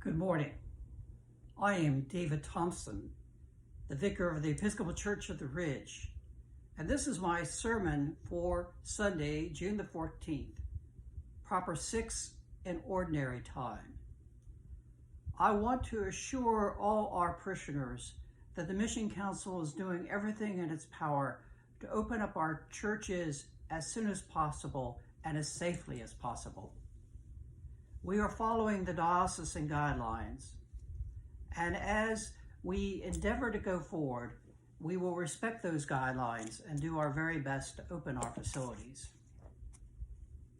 Good morning. I am David Thompson, the vicar of the Episcopal Church of the Ridge, and this is my sermon for Sunday, June the 14th, proper 6 in ordinary time. I want to assure all our parishioners that the Mission Council is doing everything in its power to open up our churches as soon as possible and as safely as possible. We are following the diocesan guidelines, and as we endeavor to go forward, we will respect those guidelines and do our very best to open our facilities.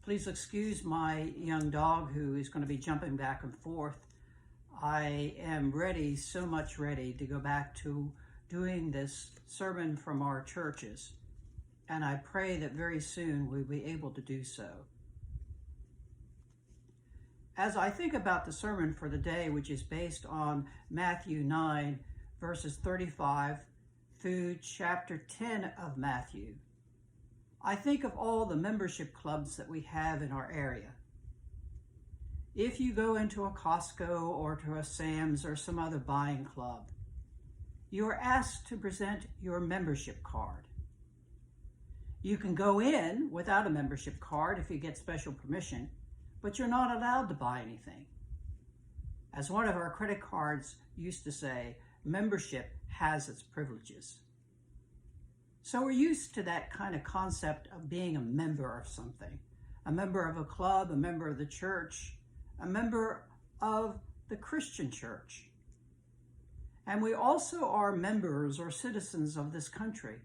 Please excuse my young dog who is going to be jumping back and forth. I am ready, so much ready, to go back to doing this sermon from our churches, and I pray that very soon we'll be able to do so. As I think about the sermon for the day, which is based on Matthew 9, verses 35 through chapter 10 of Matthew, I think of all the membership clubs that we have in our area. If you go into a Costco or to a Sam's or some other buying club, you are asked to present your membership card. You can go in without a membership card if you get special permission, but you're not allowed to buy anything. As one of our credit cards used to say, membership has its privileges. So we're used to that kind of concept of being a member of something, a member of a club, a member of the church, a member of the Christian church. And we also are members or citizens of this country.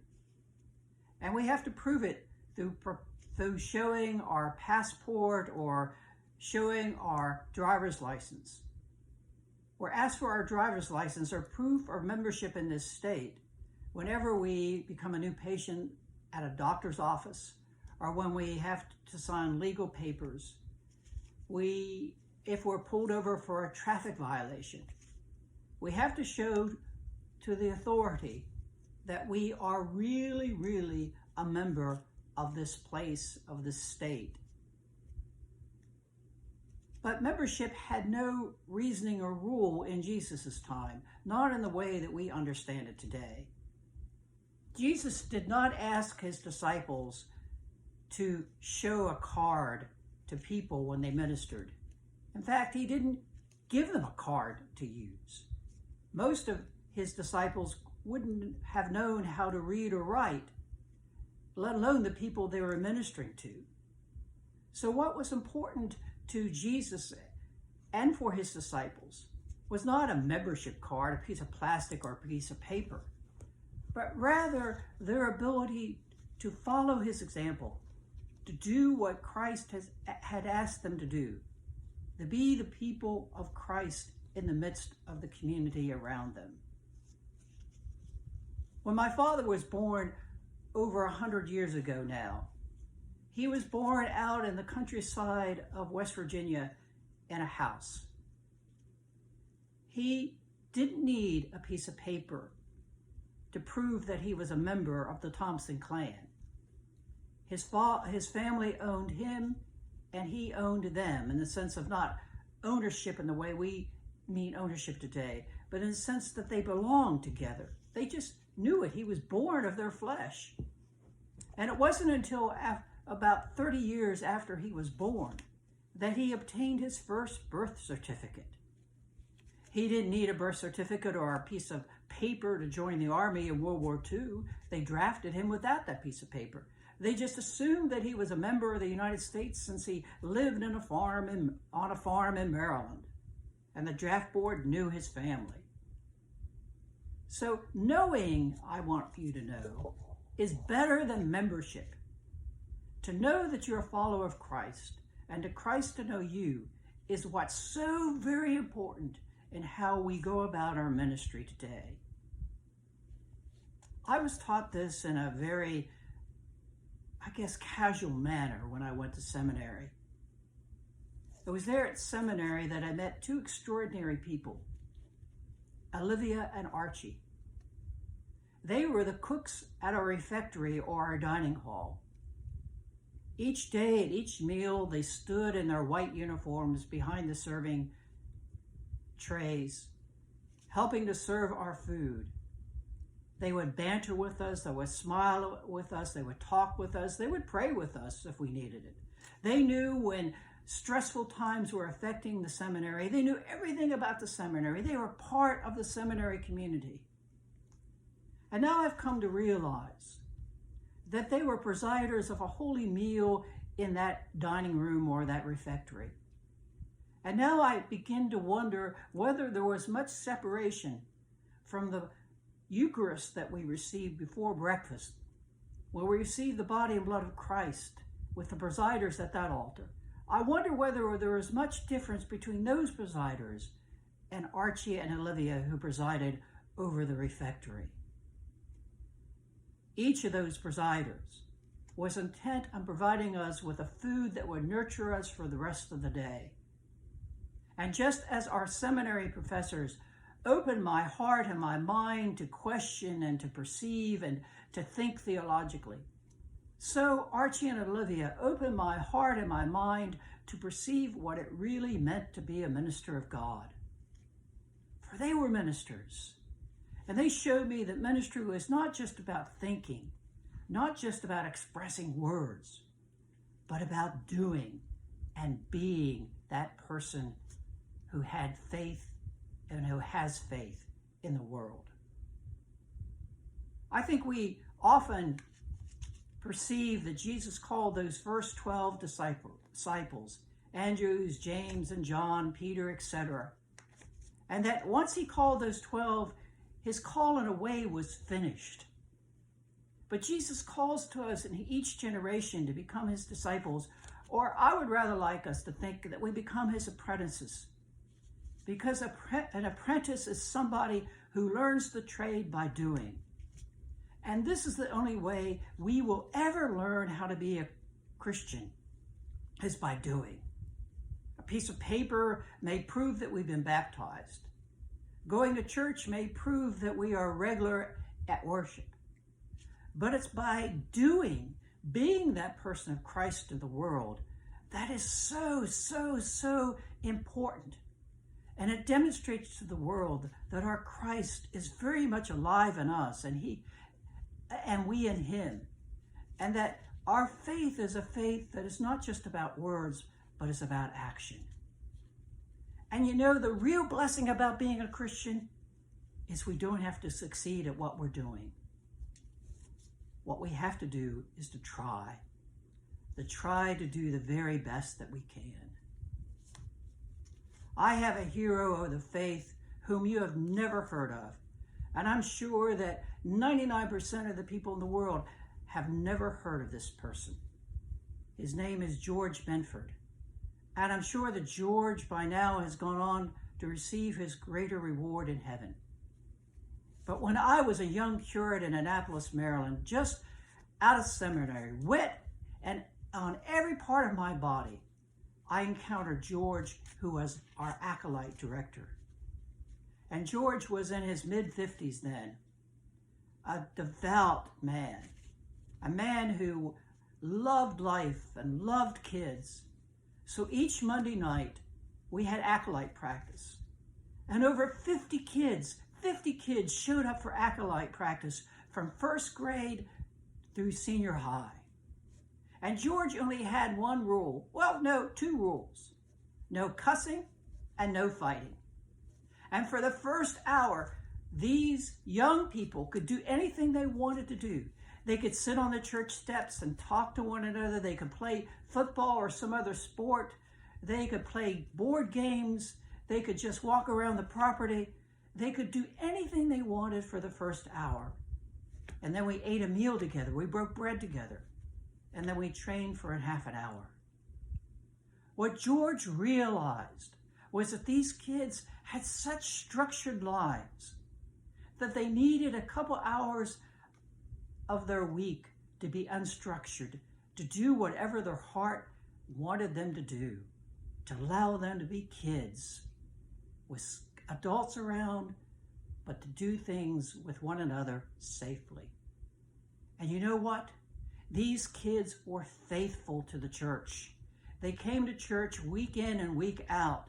And we have to prove it through showing our passport or showing our driver's license. We're asked for our driver's license or proof of membership in this state whenever we become a new patient at a doctor's office or when we have to sign legal papers. If we're pulled over for a traffic violation, we have to show to the authority that we are really, really a member of this place, of this state. But membership had no reasoning or rule in Jesus' time, not in the way that we understand it today. Jesus did not ask his disciples to show a card to people when they ministered. In fact, he didn't give them a card to use. Most of his disciples wouldn't have known how to read or write, let alone the people they were ministering to. So what was important to Jesus and for his disciples was not a membership card, a piece of plastic or a piece of paper, but rather their ability to follow his example, to do what Christ had asked them to do, to be the people of Christ in the midst of the community around them. When my father was born over 100 years ago now, he was born out in the countryside of West Virginia in a house. He didn't need a piece of paper to prove that he was a member of the Thompson clan. His family owned him and he owned them, in the sense of not ownership in the way we mean ownership today, but in the sense that they belonged together. They just knew it. He was born of their flesh. And it wasn't until about 30 years after he was born that he obtained his first birth certificate. He didn't need a birth certificate or a piece of paper to join the army in World War II. They drafted him without that piece of paper. They just assumed that he was a member of the United States since he lived on a farm in Maryland. And the draft board knew his family. So knowing, I want you to know, is better than membership. To know that you're a follower of Christ and to Christ to know you is what's so very important in how we go about our ministry today. I was taught this in a very, casual manner when I went to seminary. It was there at seminary that I met two extraordinary people, Olivia and Archie. They were the cooks at our refectory or our dining hall. Each day at each meal, they stood in their white uniforms behind the serving trays, helping to serve our food. They would banter with us, they would smile with us, they would talk with us, they would pray with us if we needed it. They knew when stressful times were affecting the seminary. They knew everything about the seminary. They were part of the seminary community. And now I've come to realize that they were presiders of a holy meal in that dining room or that refectory. And now I begin to wonder whether there was much separation from the Eucharist that we received before breakfast, where we received the body and blood of Christ with the presiders at that altar. I wonder whether there was much difference between those presiders and Archie and Olivia who presided over the refectory. Each of those presiders was intent on providing us with a food that would nurture us for the rest of the day. And just as our seminary professors opened my heart and my mind to question and to perceive and to think theologically, so Archie and Olivia opened my heart and my mind to perceive what it really meant to be a minister of God. For they were ministers, and they showed me that ministry was not just about thinking, not just about expressing words, but about doing and being that person who had faith and who has faith in the world. I think we often perceive that Jesus called those first 12 disciples, Andrews, James, and John, Peter, etc., and that once he called those 12, his call in a way was finished. But Jesus calls to us in each generation to become his disciples, or I would rather like us to think that we become his apprentices. Because an apprentice is somebody who learns the trade by doing. And this is the only way we will ever learn how to be a Christian, is by doing. A piece of paper may prove that we've been baptized. Going to church may prove that we are regular at worship. But it's by doing, being that person of Christ in the world, that is so, so, so important. And it demonstrates to the world that our Christ is very much alive in us, and we in him. And that our faith is a faith that is not just about words, but is about action. And you know, the real blessing about being a Christian is we don't have to succeed at what we're doing. What we have to do is to try to do the very best that we can. I have a hero of the faith whom you have never heard of, and I'm sure that 99% of the people in the world have never heard of this person. His name is George Benford, and I'm sure that George by now has gone on to receive his greater reward in heaven. But when I was a young curate in Annapolis, Maryland, just out of seminary, wet and on every part of my body, I encountered George, who was our acolyte director. And George was in his mid-50s then, a devout man, a man who loved life and loved kids. So each Monday night, we had acolyte practice. And over 50 kids showed up for acolyte practice from first grade through senior high. And George only had one rule. Well, no, two rules. No cussing and no fighting. And for the first hour, these young people could do anything they wanted to do. They could sit on the church steps and talk to one another. They could play football or some other sport. They could play board games. They could just walk around the property. They could do anything they wanted for the first hour. And then we ate a meal together. We broke bread together. And then we trained for a half an hour. What George realized was that these kids had such structured lives that they needed a couple hours of their week to be unstructured, to do whatever their heart wanted them to do, to allow them to be kids with adults around, but to do things with one another safely. And you know what? These kids were faithful to the church. They came to church week in and week out.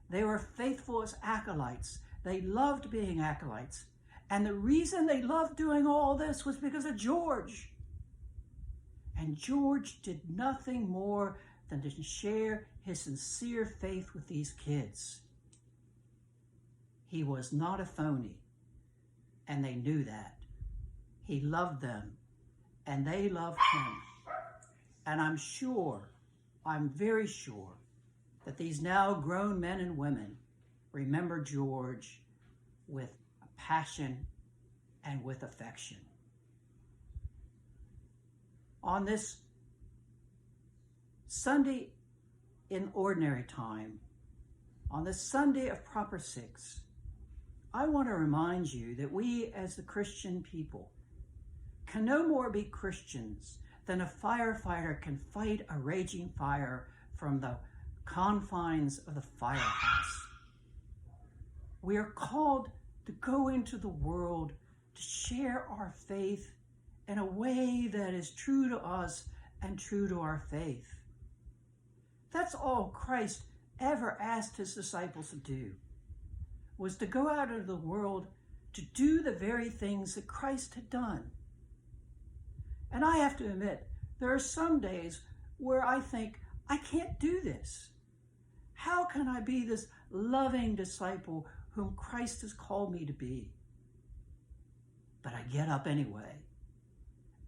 They were faithful as acolytes. They loved being acolytes. And the reason they loved doing all this was because of George. And George did nothing more than to share his sincere faith with these kids. He was not a phony, and they knew that. He loved them, and they loved him. And I'm very sure, that these now grown men and women remember George with passion and with affection. On this Sunday in ordinary time, on this Sunday of Proper Six, I want to remind you that we as the Christian people can no more be Christians than a firefighter can fight a raging fire from the confines of the firehouse. We are called to go into the world to share our faith in a way that is true to us and true to our faith. That's all Christ ever asked his disciples to do, was to go out into the world to do the very things that Christ had done. And I have to admit, there are some days where I think, I can't do this. How can I be this loving disciple whom Christ has called me to be? But I get up anyway,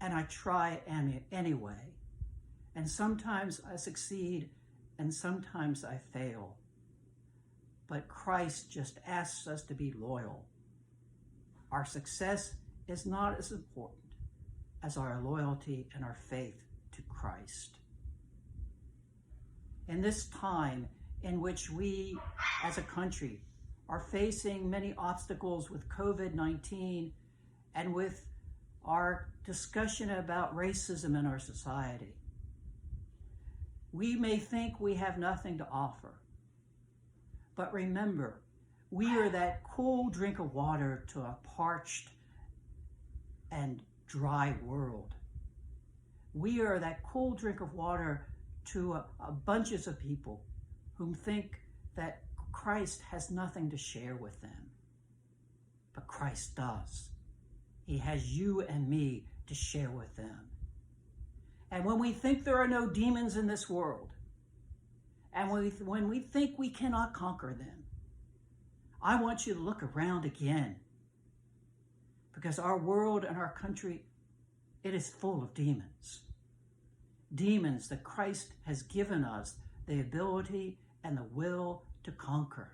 and I try anyway. And sometimes I succeed, and sometimes I fail. But Christ just asks us to be loyal. Our success is not as important as our loyalty and our faith to Christ. In this time in which we as a country are facing many obstacles with COVID-19 and with our discussion about racism in our society, we may think we have nothing to offer. But remember, we are that cool drink of water to a parched and dry world. We are that cool drink of water to a bunches of people who think that Christ has nothing to share with them. But Christ does. He has you and me to share with them. And when we think there are no demons in this world, and when we think we cannot conquer them, I want you to look around again. Because our world and our country, it is full of demons. Demons that Christ has given us the ability and the will to conquer.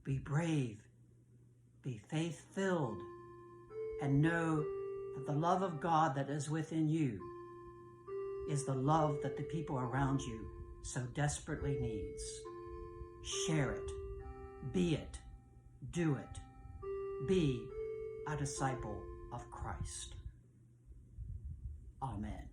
Be brave, be faith-filled, and know that the love of God that is within you is the love that the people around you so desperately needs. Share it, be it, do it. Be a disciple of Christ. Amen.